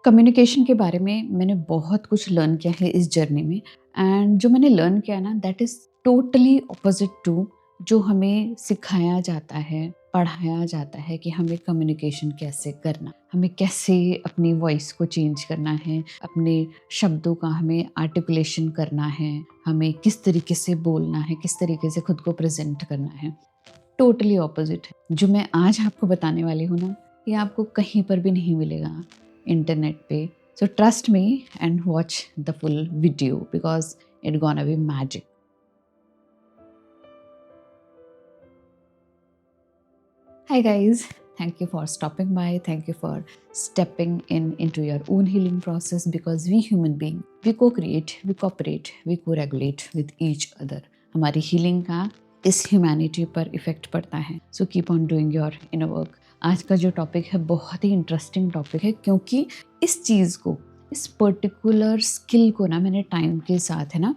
Communication के बारे में मैंने बहुत कुछ लर्न किया है इस जर्नी में। एंड जो मैंने लर्न किया ना, that is totally opposite to जो हमें सिखाया जाता है, पढ़ाया जाता है कि हमें कम्युनिकेशन कैसे करना, हमें कैसे अपनी वॉइस को चेंज करना है, अपने शब्दों का हमें आर्टिकुलेशन करना है, हमें किस तरीके से बोलना है, किस तरीके से खुद को प्रेजेंट करना है। टोटली ऑपोजिट है जो मैं आज आपको बताने वाली हूँ ना, ये आपको कहीं पर भी नहीं मिलेगा इंटरनेट पे। So trust me and watch the full video because it gonna be magic. Hi guys, thank you for stopping by. Thank you for stepping into your own healing process because we human being, we co-create, we cooperate, we co-regulate with each other. हमारी healing का इस humanity पर effect पड़ता है। So keep on doing your inner work. आज का जो topic है बहुत ही इंटरेस्टिंग टॉपिक है क्योंकि इस चीज़ को, इस पर्टिकुलर स्किल को ना मैंने टाइम के साथ है ना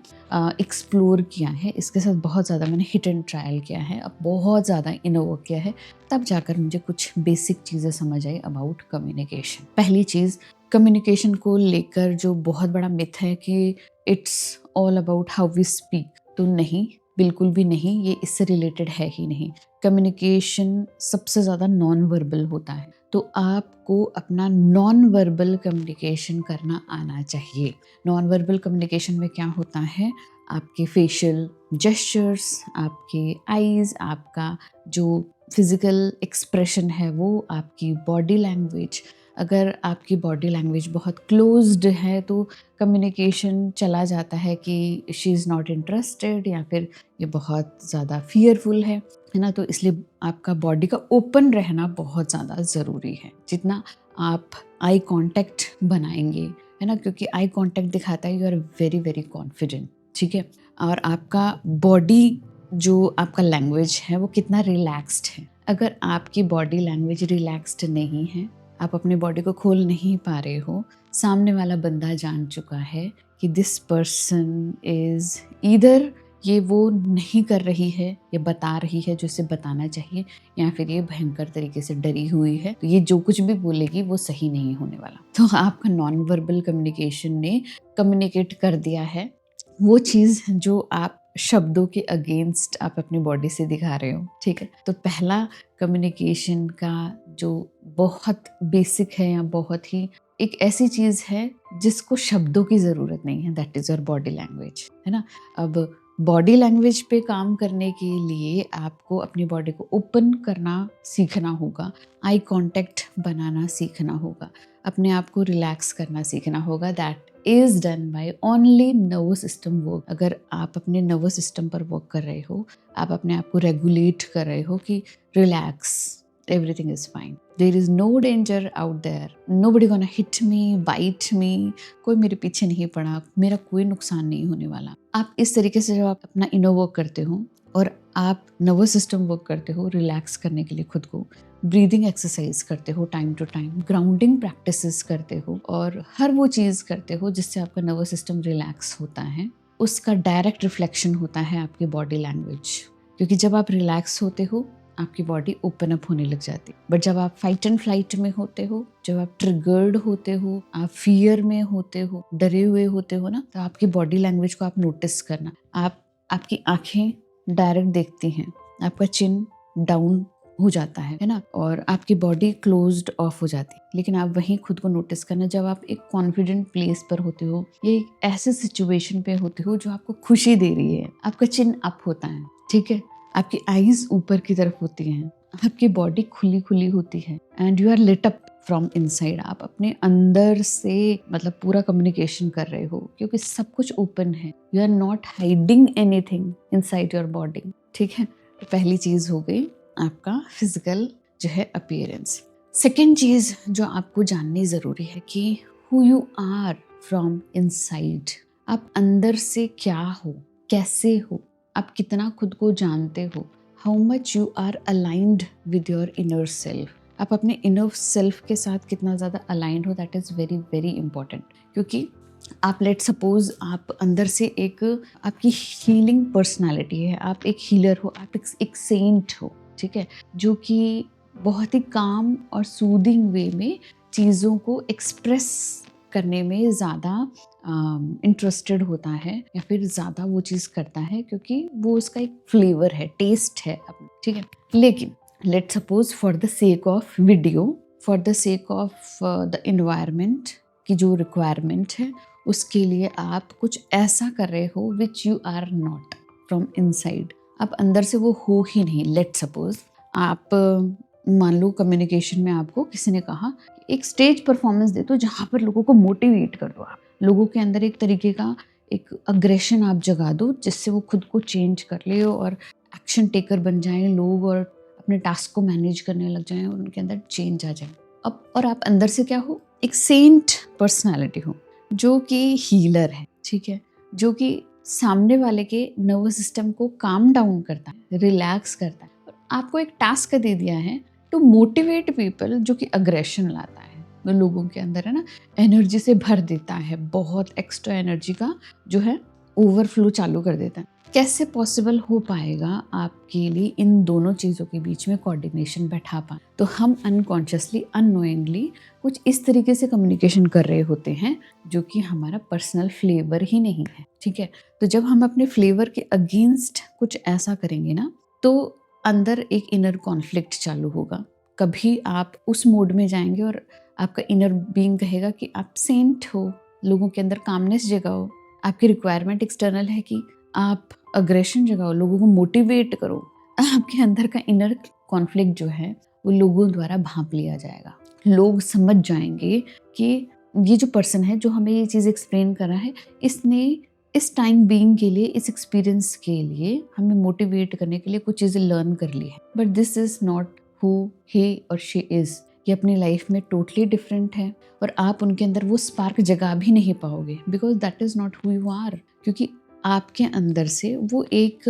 एक्सप्लोर किया है। इसके साथ बहुत ज़्यादा मैंने हिट एंड ट्रायल किया है, अब बहुत ज़्यादा इनर वर्क किया है, तब जाकर मुझे कुछ बेसिक चीज़ें समझ आई अबाउट कम्युनिकेशन। पहली चीज़, कम्युनिकेशन को लेकर जो बहुत बड़ा मिथ है कि it's all about how we speak, तो नहीं, बिल्कुल भी नहीं, ये इससे रिलेटेड है ही नहीं। कम्युनिकेशन सबसे ज़्यादा नॉन वर्बल होता है, तो आपको अपना नॉन वर्बल कम्युनिकेशन करना आना चाहिए। नॉन वर्बल कम्युनिकेशन में क्या होता है, आपके फेशियल जेस्चर्स, आपके आईज, आपका जो फिजिकल एक्सप्रेशन है वो, आपकी बॉडी लैंग्वेज। अगर आपकी बॉडी लैंग्वेज बहुत क्लोज्ड है तो कम्युनिकेशन चला जाता है कि शी इज़ नॉट इंटरेस्टेड या फिर ये बहुत ज़्यादा फियरफुल है ना। तो इसलिए आपका बॉडी का ओपन रहना बहुत ज़्यादा ज़रूरी है। जितना आप आई कांटेक्ट बनाएंगे, है ना, क्योंकि आई कांटेक्ट दिखाता है you are very very confident, ठीक है। और आपका बॉडी जो आपका लैंग्वेज है वो कितना रिलैक्स्ड है। अगर आपकी बॉडी लैंग्वेज रिलैक्स्ड नहीं है, आप अपने बॉडी को खोल नहीं पा रहे हो, सामने वाला बंदा जान चुका है कि दिस पर्सन इज़ ईदर ये वो नहीं कर रही है, ये बता रही है जो इसे बताना चाहिए, या फिर ये भयंकर तरीके से डरी हुई है, तो ये जो कुछ भी बोलेगी वो सही नहीं होने वाला। तो आपका नॉन वर्बल कम्युनिकेशन ने कम्युनिकेट कर दिया है वो चीज़ जो आप शब्दों के अगेंस्ट आप अपनी बॉडी से दिखा रहे हो, ठीक है। तो पहला कम्युनिकेशन का जो बहुत बेसिक है या बहुत ही एक ऐसी चीज़ है जिसको शब्दों की ज़रूरत नहीं है, that is your body language, है ना। अब बॉडी लैंग्वेज पे काम करने के लिए आपको अपनी बॉडी को ओपन करना सीखना होगा, आई कांटेक्ट बनाना सीखना होगा, अपने आप को रिलैक्स करना सीखना होगा। That is done by only nervous system work. अगर आप अपने नर्वस सिस्टम पर वर्क कर रहे हो, आप अपने आप को रेगुलेट कर रहे हो कि relax, everything is fine, there is no danger out there, nobody gonna hit me, bite me, कोई मेरे पीछे नहीं पड़ा, मेरा कोई नुकसान नहीं होने वाला। आप इस तरीके से जब आप अपना इनर वर्क करते हो और आप नर्वस सिस्टम वर्क करते हो रिलैक्स करने के लिए खुद को, ब्रीदिंग एक्सरसाइज करते हो time to time, grounding practices करते हो और हर वो चीज़ करते हो जिससे आपका नर्वस सिस्टम रिलैक्स होता है, उसका डायरेक्ट रिफ्लेक्शन होता है आपकी बॉडी लैंग्वेज। क्योंकि जब आप रिलैक्स होते हो आपकी बॉडी ओपन अप होने लग जाती है। बट जब आप फाइट एंड फ्लाइट में होते हो, जब आप ट्रिगर्ड होते हो, आप फियर में होते हो, डरे हुए होते हो ना, तो आपकी बॉडी लैंग्वेज को आप नोटिस करना। आपकी आंखें डायरेक्ट देखती हैं, आपका चिन डाउन हो जाता है ना, और आपकी बॉडी क्लोज्ड ऑफ हो जाती है। लेकिन आप वहीं खुद को नोटिस करना जब आप एक कॉन्फिडेंट प्लेस पर होते हो, ये एक ऐसे सिचुएशन पे होते हो जो आपको खुशी दे रही है, आपका चिन अप होता है, ठीक है, आपकी आईज ऊपर की तरफ होती हैं, आपकी बॉडी खुली खुली होती है and you are lit up from inside. आप अपने अंदर से मतलब पूरा कम्युनिकेशन कर रहे हो क्योंकि सब कुछ ओपन है, you are not hiding anything inside your body, ठीक है। तो पहली चीज हो गई आपका फिजिकल जो है अपीयरेंस। सेकेंड चीज जो आपको जाननी जरूरी है कि who you are from inside, आप अंदर से क्या हो, कैसे हो, आप कितना खुद को जानते हो, how much you are aligned with your inner self, आप अपने इनर सेल्फ के साथ कितना ज़्यादा अलाइंड हो, that is very very important. क्योंकि आप लेट सपोज आप अंदर से एक आपकी हीलिंग पर्सनालिटी है, आप एक हीलर हो, आप एक सेंट हो, ठीक है, जो कि बहुत ही काम और सूदिंग वे में चीज़ों को एक्सप्रेस करने में ज़्यादा इंटरेस्टेड होता है या फिर ज़्यादा वो चीज़ करता है, क्योंकि वो उसका एक फ्लेवर है, टेस्ट है अपना, ठीक है। लेकिन let suppose for the sake of video, for the sake of the environment की जो रिक्वायरमेंट है, उसके लिए आप कुछ ऐसा कर रहे हो which you are not from inside, आप अंदर से वो हो ही नहीं। लेट सपोज आप मान लो कम्युनिकेशन में आपको किसी ने कहा एक स्टेज परफॉर्मेंस दे दो जहाँ पर लोगों को मोटिवेट कर दो, आप लोगों के अंदर एक तरीके का एक अग्रेशन आप जगा दो जिससे वो खुद को चेंज कर ले और एक्शन टेकर बन जाएं लोग और अपने टास्क को मैनेज करने लग जाएं और उनके अंदर चेंज आ जाए। अब और आप अंदर से क्या हो, एक सेंट पर्सनालिटी हो जो कि हीलर है, ठीक है, जो कि सामने वाले के नर्वस सिस्टम को काम डाउन करता है, रिलैक्स करता है। और आपको एक टास्क दे दिया है टू मोटिवेट पीपल, जो कि अग्रेशन लाता है, वो लोगों के अंदर है ना एनर्जी से भर देता है, बहुत एक्स्ट्रा एनर्जी का जो है ओवरफ्लो चालू कर देता है। कैसे पॉसिबल हो पाएगा आपके लिए इन दोनों चीज़ों के बीच में कोऑर्डिनेशन बैठा पाए? तो हम अनकॉन्शियसली अननोइंगली कुछ इस तरीके से कम्युनिकेशन कर रहे होते हैं जो कि हमारा पर्सनल फ्लेवर ही नहीं है, ठीक है। तो जब हम अपने फ्लेवर के अगेंस्ट कुछ ऐसा करेंगे ना, तो अंदर एक इनर कॉन्फ्लिक्ट चालू होगा। कभी आप उस मोड में जाएंगे और आपका इनर बीइंग कहेगा कि आप सेंट हो, लोगों के अंदर कामनेस जगाओ, आपकी रिक्वायरमेंट एक्सटर्नल है कि आप अग्रेशन जगाओ, लोगों को मोटिवेट करो। आपके अंदर का इनर कॉन्फ्लिक्ट जो है वो लोगों द्वारा भांप लिया जाएगा। लोग समझ जाएंगे कि ये जो पर्सन है जो हमें ये चीज़ एक्सप्लेन कर रहा है, इसने इस टाइम बीइंग के लिए, इस एक्सपीरियंस के लिए हमें मोटिवेट करने के लिए कुछ चीज़ें लर्न कर ली है, but this is not who he और शी इज़। ये अपनी लाइफ में टोटली डिफरेंट है और आप उनके अंदर वो स्पार्क जगा भी नहीं पाओगे, because that is not who you are. क्योंकि आपके अंदर से वो एक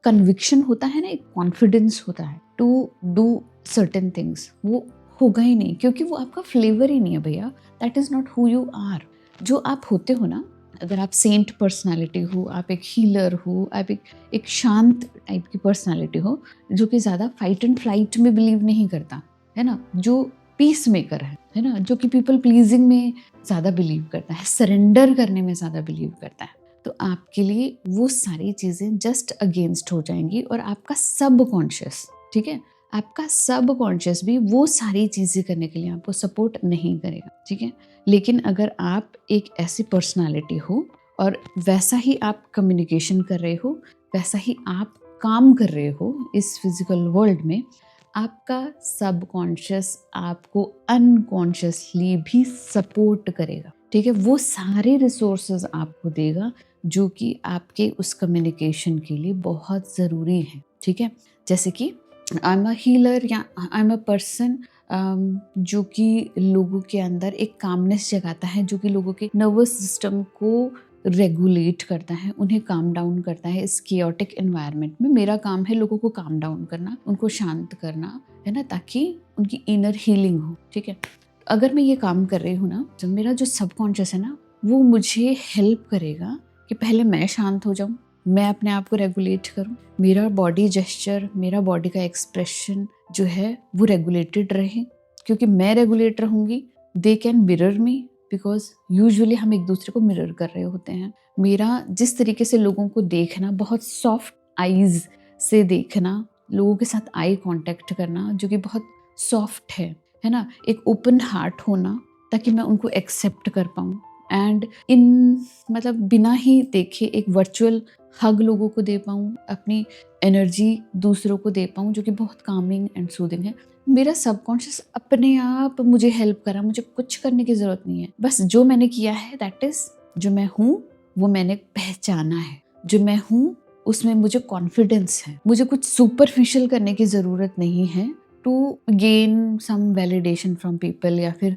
कन्विक्शन होता है ना, एक कॉन्फिडेंस होता है टू डू सर्टेन थिंग्स, वो होगा ही नहीं, क्योंकि वो आपका फ्लेवर ही नहीं है भैया। That is not who you are. जो आप होते हो ना, अगर आप सेंट पर्सनालिटी हो, आप एक हीलर हो, आप एक शांत टाइप की पर्सनालिटी हो जो कि ज़्यादा फाइट एंड फ्लाइट में बिलीव नहीं करता है ना, जो पीस मेकर है ना, जो कि पीपल प्लीजिंग में ज़्यादा बिलीव करता है, सरेंडर करने में ज़्यादा बिलीव करता है, तो आपके लिए वो सारी चीज़ें जस्ट अगेंस्ट हो जाएंगी। और आपका सब कॉन्शियस, ठीक है, आपका सब कॉन्शियस भी वो सारी चीज़ें करने के लिए आपको सपोर्ट नहीं करेगा, ठीक है। लेकिन अगर आप एक ऐसी पर्सनालिटी हो और वैसा ही आप कम्युनिकेशन कर रहे हो, वैसा ही आप काम कर रहे हो इस फिजिकल वर्ल्ड में, आपका सब कॉन्शियस आपको अनकॉन्शियसली भी सपोर्ट करेगा, ठीक है। वो सारे रिसोर्सेज आपको देगा जो कि आपके उस कम्युनिकेशन के लिए बहुत ज़रूरी है, ठीक है। जैसे कि आई एम अ हीलर या आई एम अ पर्सन जो कि लोगों के अंदर एक कामनेस जगाता है, जो कि लोगों के नर्वस सिस्टम को रेगुलेट करता है, उन्हें काम डाउन करता है। इस केओटिक एनवायरनमेंट में मेरा काम है लोगों को काम डाउन करना, उनको शांत करना, है ना, ताकि उनकी इनर हीलिंग हो, ठीक है। अगर मैं ये काम कर रही हूँ ना, तो मेरा जो सबकॉन्शियस है ना, वो मुझे हेल्प करेगा कि पहले मैं शांत हो जाऊँ, मैं अपने आप को रेगुलेट करूँ, मेरा बॉडी जेस्चर, मेरा बॉडी का एक्सप्रेशन जो है वो रेगुलेटेड रहे, क्योंकि मैं रेगुलेट रहूँगी, they can mirror me, because usually हम एक दूसरे को मिरर कर रहे होते हैं। मेरा जिस तरीके से लोगों को देखना, बहुत सॉफ्ट आईज से देखना, लोगों के साथ आई कांटेक्ट करना जो कि बहुत सॉफ्ट है ना, एक ओपन हार्ट होना ताकि मैं उनको एक्सेप्ट कर पाऊँ, एंड इन मतलब बिना ही देखे एक वर्चुअल हग लोगों को दे पाऊँ, अपनी एनर्जी दूसरों को दे पाऊँ जो कि बहुत कामिंग एंड सूदिंग है। मेरा सबकॉन्शियस अपने आप मुझे हेल्प करा, मुझे कुछ करने की ज़रूरत नहीं है। बस जो मैंने किया है दैट इज़, जो मैं हूँ वो मैंने पहचाना है, जो मैं हूँ उसमें मुझे कॉन्फिडेंस है, मुझे कुछ सुपरफिशियल करने की ज़रूरत नहीं है to gain some validation from people, या फिर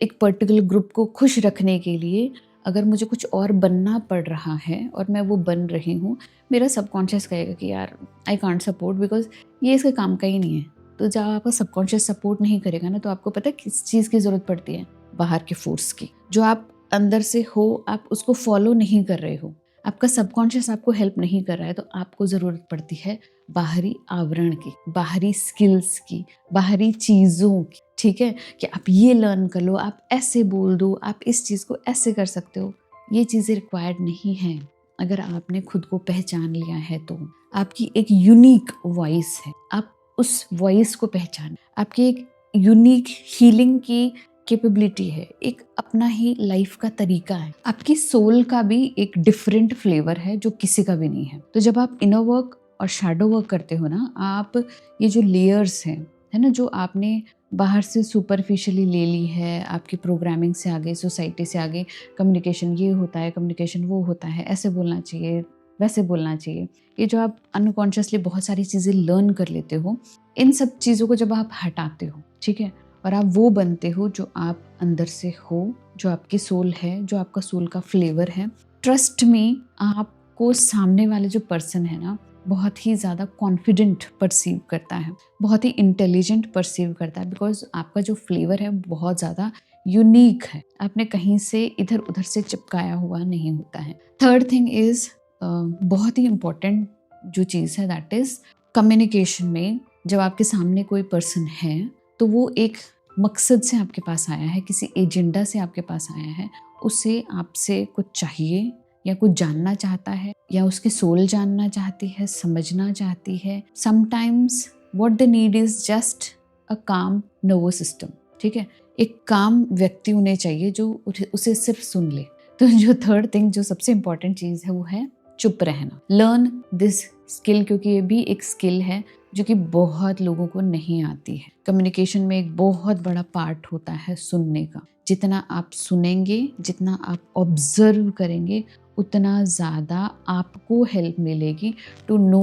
एक पर्टिकुलर ग्रुप को खुश रखने के लिए अगर मुझे कुछ और बनना पड़ रहा है और मैं वो बन रही हूँ, मेरा सबकॉन्शियस कहेगा कि यार आई कांट सपोर्ट, बिकॉज ये इसके काम का ही नहीं है। तो जब आपका सबकॉन्शियस सपोर्ट नहीं करेगा ना, तो आपको पता है किस चीज़ की ज़रूरत पड़ती है, बाहर के फोर्स की। जो आप अंदर से हो, आप उसको फॉलो नहीं कर रहे हो, आपका सबकॉन्शियस आपको हेल्प नहीं कर रहा है तो आपको ज़रूरत पड़ती है बाहरी आवरण की, बाहरी स्किल्स की, बाहरी चीज़ों की, ठीक है, कि आप ये लर्न कर लो, आप ऐसे बोल दो, आप इस चीज़ को ऐसे कर सकते हो। ये चीज़ें रिक्वायर्ड नहीं हैं। अगर आपने खुद को पहचान लिया है तो आपकी एक यूनिक वॉइस है, आप उस वॉइस को पहचान, आपकी एक यूनिक हीलिंग की कैपेबिलिटी है, एक अपना ही लाइफ का तरीका है, आपकी सोल का भी एक डिफरेंट फ्लेवर है जो किसी का भी नहीं है। तो जब आप इनर वर्क और शैडो वर्क करते हो ना, आप ये जो लेयर्स हैं, है ना, जो आपने बाहर से सुपरफिशियली ले ली है, आपकी प्रोग्रामिंग से आगे, सोसाइटी से आगे, कम्युनिकेशन ये होता है, कम्युनिकेशन वो होता है, ऐसे बोलना चाहिए, वैसे बोलना चाहिए, ये जो आप अनकॉन्शियसली बहुत सारी चीज़ें लर्न कर लेते हो, इन सब चीज़ों को जब आप हटाते हो, ठीक है, और आप वो बनते हो जो आप अंदर से हो, जो आपकी सोल है, जो आपका सोल का फ्लेवर है, ट्रस्ट में आपको सामने वाले जो पर्सन है ना, बहुत ही ज़्यादा कॉन्फिडेंट परसीव करता है, बहुत ही इंटेलिजेंट परसीव करता है, बिकॉज आपका जो फ्लेवर है बहुत ज़्यादा यूनिक है, आपने कहीं से इधर उधर से चिपकाया हुआ नहीं होता है। थर्ड थिंग इज़ बहुत ही इम्पोर्टेंट जो चीज़ है, दैट इज़ कम्युनिकेशन में जब आपके सामने कोई पर्सन है तो वो एक मकसद से आपके पास आया है, किसी एजेंडा से आपके पास आया है, उसे आपसे कुछ चाहिए या कुछ जानना चाहता है, या उसकी सोल जानना चाहती है, समझना चाहती है। Sometimes what they need is just a काम नर्वस सिस्टम, ठीक है, एक काम व्यक्ति उन्हें चाहिए जो उसे सिर्फ सुन ले। तो जो थर्ड थिंग, जो सबसे इंपॉर्टेंट चीज़ है, वो है चुप रहना। लर्न दिस स्किल, क्योंकि ये भी एक स्किल है जो कि बहुत लोगों को नहीं आती है। कम्युनिकेशन में एक बहुत बड़ा पार्ट होता है सुनने का। जितना आप सुनेंगे, जितना आप ऑब्जर्व करेंगे, उतना ज़्यादा आपको हेल्प मिलेगी to know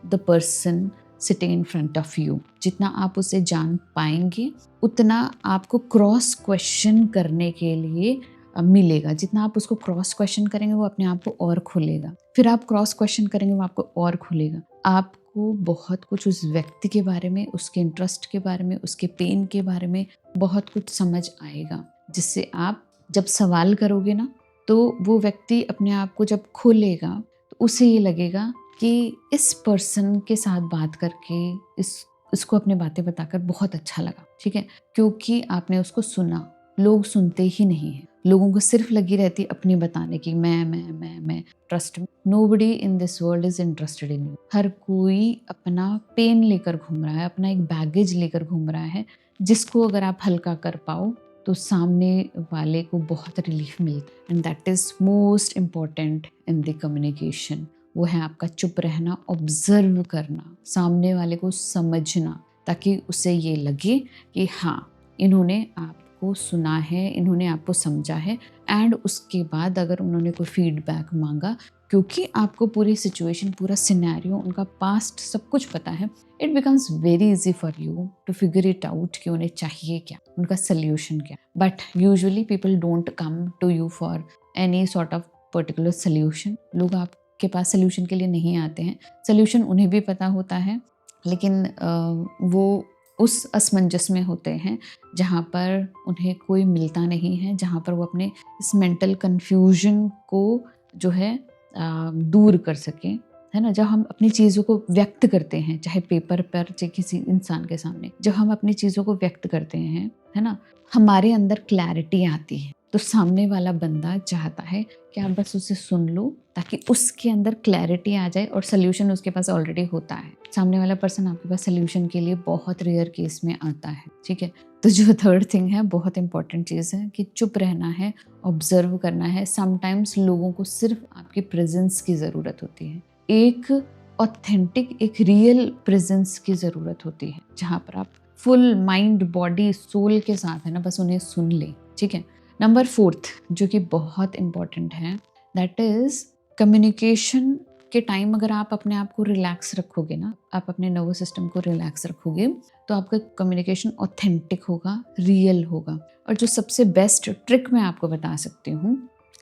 the person sitting in front of you. जितना आप उसे जान पाएंगे, उतना आपको क्रॉस क्वेश्चन करने के लिए मिलेगा। जितना आप उसको क्रॉस क्वेश्चन करेंगे, वो अपने आप को और खुलेगा, फिर आप क्रॉस क्वेश्चन करेंगे, वो आपको और खुलेगा। आपको बहुत कुछ उस व्यक्ति के बारे में, उसके इंटरेस्ट के बारे में, उसके पेन के बारे में बहुत कुछ समझ आएगा, जिससे आप जब सवाल करोगे ना, तो वो व्यक्ति अपने आप को जब खोलेगा तो उसे ये लगेगा कि इस पर्सन के साथ बात करके, इसको अपने बातें बताकर बहुत अच्छा लगा, ठीक है, क्योंकि आपने उसको सुना। लोग सुनते ही नहीं हैं, लोगों को सिर्फ लगी रहती अपनी बताने की, मैं। Trust me, nobody in this world is interested in you. हर कोई अपना पेन लेकर घूम रहा है, अपना एक बैगेज लेकर घूम रहा है, जिसको अगर आप हल्का कर पाओ तो सामने वाले को बहुत रिलीफ मिलता है। And that is most important in the communication. वो है आपका चुप रहना, ऑब्जर्व करना, सामने वाले को समझना, ताकि उसे ये लगे कि हाँ, इन्होंने आपको सुना है, इन्होंने आपको समझा है। एंड उसके बाद अगर उन्होंने कोई फीडबैक मांगा, क्योंकि आपको पूरी सिचुएशन, पूरा सिनेरियो, उनका पास्ट सब कुछ पता है, it becomes very easy for you to figure it out कि उन्हें चाहिए क्या, उनका सोल्यूशन क्या। But usually people don't come to you for any sort of particular solution. लोग आपके पास सोल्यूशन के लिए नहीं आते हैं, सोल्यूशन उन्हें भी पता होता है, लेकिन वो उस असमंजस में होते हैं जहाँ पर उन्हें कोई मिलता नहीं है, जहाँ पर वो अपने इस मेंटल कन्फ्यूजन को जो है दूर कर सकें, है ना। जब हम अपनी चीज़ों को व्यक्त करते हैं, चाहे पेपर पर, चाहे किसी इंसान के सामने, जब हम अपनी चीज़ों को व्यक्त करते हैं, है ना, हमारे अंदर क्लैरिटी आती है। तो सामने वाला बंदा चाहता है कि आप बस उसे सुन लो, ताकि उसके अंदर क्लैरिटी आ जाए, और सोल्यूशन उसके पास ऑलरेडी होता है। सामने वाला पर्सन आपके पास सोल्यूशन के लिए बहुत रेयर केस में आता है, ठीक है। तो जो थर्ड थिंग है, बहुत इंपॉर्टेंट चीज़ है कि चुप रहना है, ऑब्जर्व करना है। समटाइम्स लोगों को सिर्फ आपकी प्रेजेंस की ज़रूरत होती है, एक ऑथेंटिक, एक रियल प्रेजेंस की ज़रूरत होती है, जहाँ पर आप फुल माइंड, बॉडी, सोल के साथ, है ना, बस उन्हें सुन ले, ठीक है। नंबर फोर्थ, जो कि बहुत इंपॉर्टेंट है, दैट इज कम्युनिकेशन के टाइम अगर आप अपने आप को रिलैक्स रखोगे ना, आप अपने नर्वस सिस्टम को रिलैक्स रखोगे, तो आपका कम्युनिकेशन ऑथेंटिक होगा, रियल होगा। और जो सबसे बेस्ट ट्रिक मैं आपको बता सकती हूँ,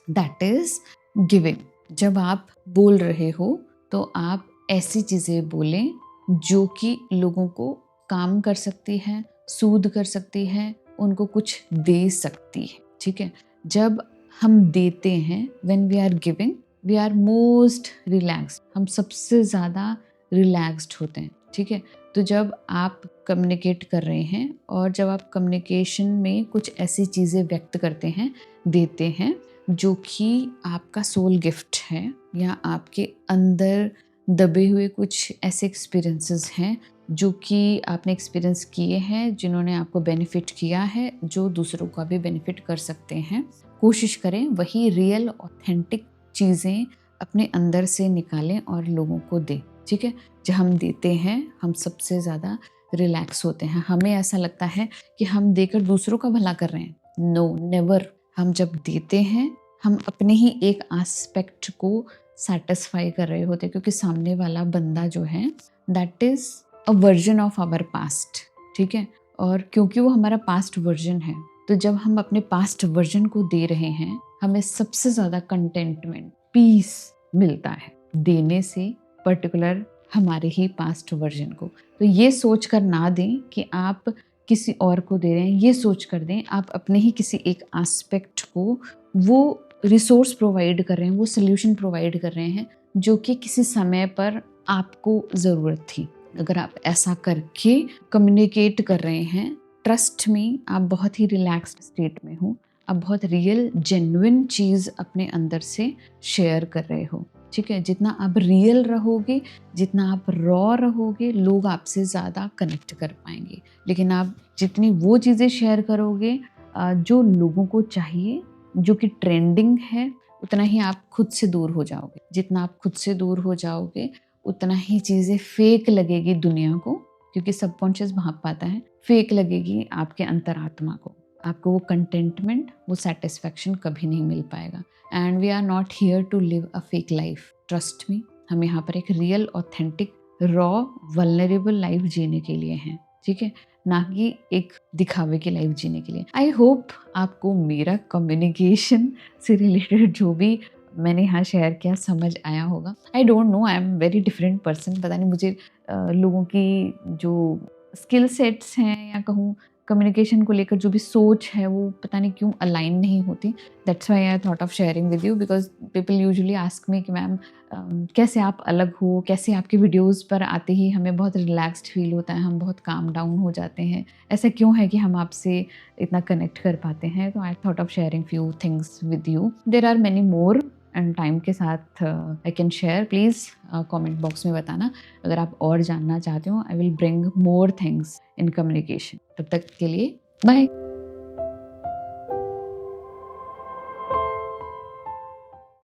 दैट इज गिविंग। जब आप बोल रहे हो तो आप ऐसी चीज़ें बोलें जो कि लोगों को काम कर सकती है, सूद कर सकती है, उनको कुछ दे सकती है, ठीक है। जब हम देते हैं, when we are giving, we are most relaxed, हम सबसे ज़्यादा रिलैक्स्ड होते हैं, ठीक है। तो जब आप कम्युनिकेट कर रहे हैं और जब आप कम्युनिकेशन में कुछ ऐसी चीज़ें व्यक्त करते हैं, देते हैं, जो कि आपका सोल गिफ्ट है या आपके अंदर दबे हुए कुछ ऐसे एक्सपीरियंसेस हैं जो कि आपने एक्सपीरियंस किए हैं, जिन्होंने आपको बेनिफिट किया है, जो दूसरों का भी बेनिफिट कर सकते हैं, कोशिश करें वही रियल ऑथेंटिक चीज़ें अपने अंदर से निकालें और लोगों को दें, ठीक है। जब हम देते हैं हम सबसे ज़्यादा रिलैक्स होते हैं, हमें ऐसा लगता है कि हम देकर दूसरों का भला कर रहे हैं। No, never. हम जब देते हैं हम अपने ही एक एस्पेक्ट को सेटिस्फाई कर रहे होते हैं, क्योंकि सामने वाला बंदा जो है that is a version of our past, ठीक है। और क्योंकि वो हमारा पास्ट वर्जन है, तो जब हम अपने पास्ट वर्जन को दे रहे हैं हमें सबसे ज़्यादा कंटेंटमेंट, पीस मिलता है देने से, पर्टिकुलर हमारे ही पास्ट वर्जन को। तो ये सोच कर ना दें कि आप किसी और को दे रहे हैं, ये सोच कर दें आप अपने ही किसी एक एस्पेक्ट को वो रिसोर्स प्रोवाइड कर रहे हैं, वो सोल्यूशन प्रोवाइड कर रहे हैं जो कि किसी समय पर आपको ज़रूरत थी। अगर आप ऐसा करके कम्युनिकेट कर रहे हैं, ट्रस्ट में आप बहुत ही रिलैक्स्ड स्टेट में हो, आप बहुत रियल जेन्युइन चीज़ अपने अंदर से शेयर कर रहे हो, ठीक है। जितना आप रियल रहोगे, जितना आप रॉ रहोगे, लोग आपसे ज़्यादा कनेक्ट कर पाएंगे। लेकिन आप जितनी वो चीज़ें शेयर करोगे जो लोगों को चाहिए, जो कि ट्रेंडिंग है, उतना ही आप खुद से दूर हो जाओगे। जितना आप खुद से दूर हो जाओगे उतना ही चीज़ें फेक लगेगी दुनिया को, क्योंकि सबकॉन्शियस भाग पाता है। फेक लगेगी आपके अंतरात्मा को, आपको वो कंटेंटमेंट, वो सेटिस्फैक्शन कभी नहीं मिल पाएगा। And we are not here to live a fake life, trust me. हम यहाँ पर एक real authentic raw vulnerable life जीने के लिए हैं, ठीक है, ना कि एक दिखावे की लाइफ जीने के लिए। आई होप आपको मेरा कम्युनिकेशन से रिलेटेड जो भी मैंने यहाँ शेयर किया समझ आया होगा। I don't know, I am very different person. पता नहीं मुझे लोगों की जो स्किल सेट्स हैं या कहूँ कम्युनिकेशन को लेकर जो भी सोच है वो पता नहीं क्यों अलाइन नहीं होती। That's why I thought of sharing with you, because people usually ask me कि मैम कैसे आप अलग हो, कैसे आपके वीडियोज़ पर आते ही हमें बहुत रिलैक्स्ड फील होता है, हम बहुत काम डाउन हो जाते हैं, ऐसा क्यों है कि हम आपसे इतना कनेक्ट कर पाते हैं। तो I thought of sharing few things with you. There are many more and time के साथ I can share. Please comment box में बताना अगर आप और जानना चाहते हो। I will bring more things in communication. तब तक के लिए बाय।